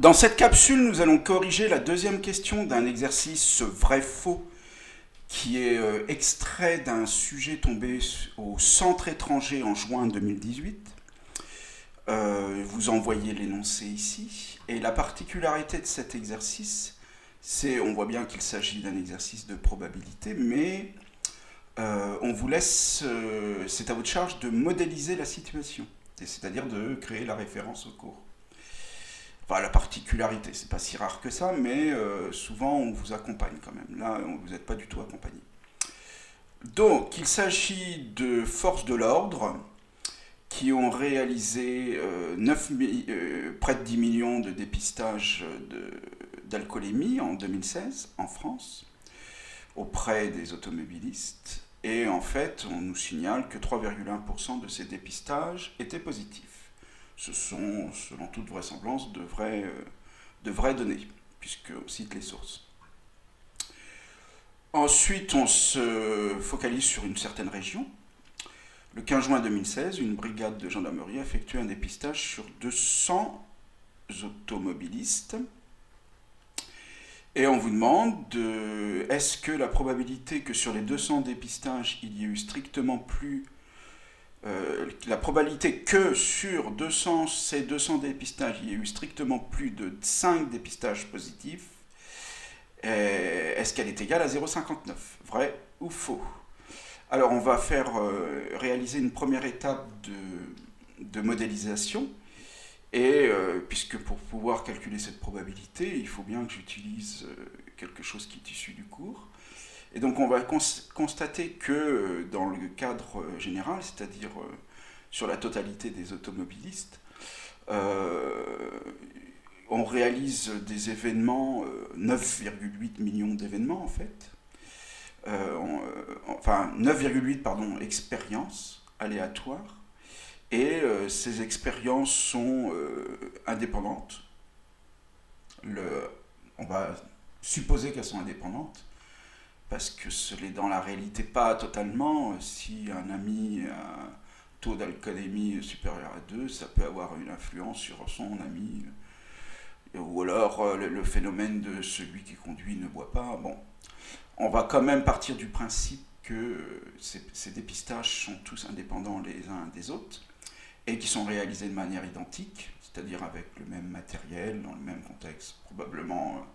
Dans cette capsule, nous allons corriger la deuxième question d'un exercice vrai-faux qui est extrait d'un sujet tombé au centre étranger en juin 2018. Vous envoyez l'énoncé ici. Et la particularité de cet exercice, c'est, on voit bien qu'il s'agit d'un exercice de probabilité, mais on vous laisse, c'est à votre charge de modéliser la situation, c'est-à-dire de créer la référence au cours. Enfin, la particularité, c'est pas si rare que ça, mais souvent on vous accompagne quand même. Là, vous n'êtes pas du tout accompagné. Donc, il s'agit de forces de l'ordre qui ont réalisé près de 10 millions de dépistages d'alcoolémie en 2016 en France auprès des automobilistes. Et en fait, on nous signale que 3,1% de ces dépistages étaient positifs. Ce sont, selon toute vraisemblance, de vraies données, puisqu'on cite les sources. Ensuite, on se focalise sur une certaine région. Le 15 juin 2016, une brigade de gendarmerie a effectué un dépistage sur 200 automobilistes. Et on vous demande, est-ce que la probabilité que sur les 200 dépistages, il y ait eu strictement plus... la probabilité que sur ces 200 dépistages, il y ait eu strictement plus de 5 dépistages positifs, est-ce qu'elle est égale à 0,59? Vrai ou faux? Alors on va réaliser une première étape de modélisation. Et puisque pour pouvoir calculer cette probabilité, il faut bien que j'utilise quelque chose qui est issu du cours. Et donc on va constater que dans le cadre général, c'est-à-dire sur la totalité des automobilistes, on réalise des événements, 9,8 millions d'événements en fait, enfin 9,8 pardon, expériences aléatoires. Et ces expériences sont indépendantes. On va supposer qu'elles sont indépendantes, parce que ce n'est dans la réalité pas totalement. Si un ami a un taux d'alcoolémie supérieur à 2, ça peut avoir une influence sur son ami. Ou alors le phénomène de celui qui conduit ne boit pas. Bon, on va quand même partir du principe que ces dépistages sont tous indépendants les uns des autres, et qui sont réalisés de manière identique, c'est-à-dire avec le même matériel, dans le même contexte. Probablement,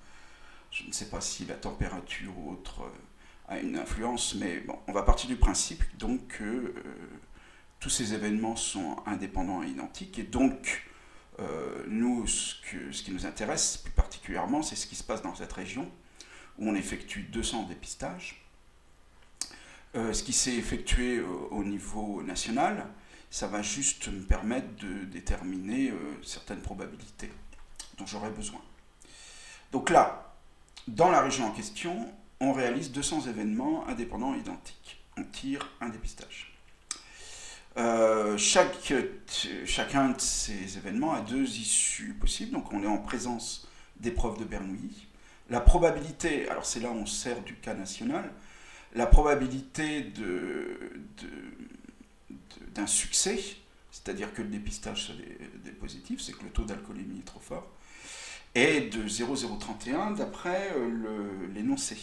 je ne sais pas si la température ou autre a une influence, mais bon, on va partir du principe donc que tous ces événements sont indépendants et identiques, et donc nous, ce qui nous intéresse plus particulièrement, c'est ce qui se passe dans cette région, où on effectue 200 dépistages. Ce qui s'est effectué au niveau national, ça va juste me permettre de déterminer certaines probabilités dont j'aurai besoin. Donc là, dans la région en question, on réalise 200 événements indépendants et identiques. On tire un dépistage. Chacun de ces événements a deux issues possibles, donc on est en présence d'épreuves de Bernoulli. La probabilité, alors c'est là où on sert du cas national, la probabilité d'un succès, c'est-à-dire que le dépistage soit des positifs, c'est que le taux d'alcoolémie est trop fort, est de 0,031 d'après l'énoncé,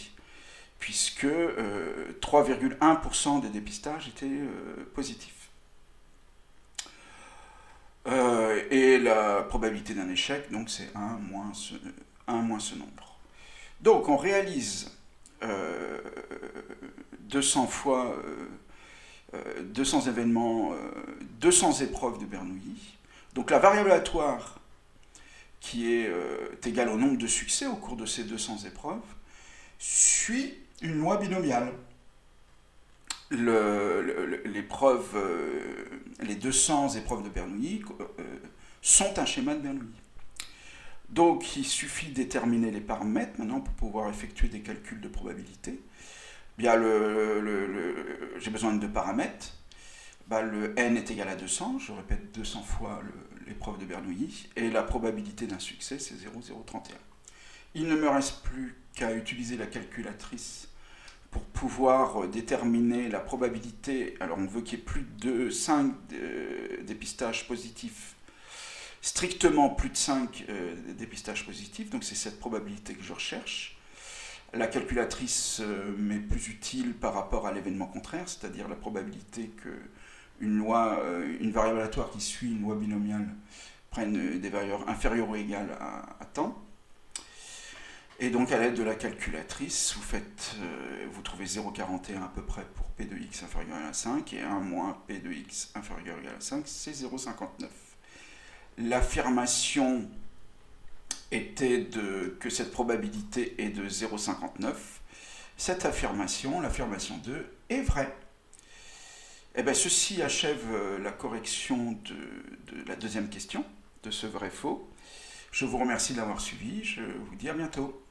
puisque 3,1% des dépistages étaient positifs. Et la probabilité d'un échec, donc c'est 1 moins ce nombre. Donc on réalise 200 fois 200 événements, 200 épreuves de Bernoulli. Donc la variable aléatoire qui est égale au nombre de succès au cours de ces 200 épreuves suit une loi binomiale. Les 200 épreuves de Bernoulli sont un schéma de Bernoulli. Donc il suffit de déterminer les paramètres maintenant pour pouvoir effectuer des calculs de probabilité. Bien, j'ai besoin de deux paramètres. Le n est égal à 200, je répète 200 fois l'épreuve de Bernoulli, et la probabilité d'un succès, c'est 0,031. Il ne me reste plus qu'à utiliser la calculatrice pour pouvoir déterminer la probabilité. Alors on veut qu'il y ait plus de 5 dépistages positifs strictement plus de 5 dépistages positifs, donc c'est cette probabilité que je recherche. La calculatrice m'est plus utile par rapport à l'événement contraire, c'est-à-dire la probabilité que une variable aléatoire qui suit une loi binomiale prenne des valeurs inférieures ou égales à temps. Et donc à l'aide de la calculatrice, vous trouvez 0,41 à peu près pour P de x inférieur à 5 et 1 moins P de x inférieur ou égal à 5, c'est 0,59. L'affirmation était que cette probabilité est de 0,59. Cette affirmation, l'affirmation 2, est vraie. Et bien ceci achève la correction de la deuxième question, de ce vrai-faux. Je vous remercie de l'avoir suivi, je vous dis à bientôt.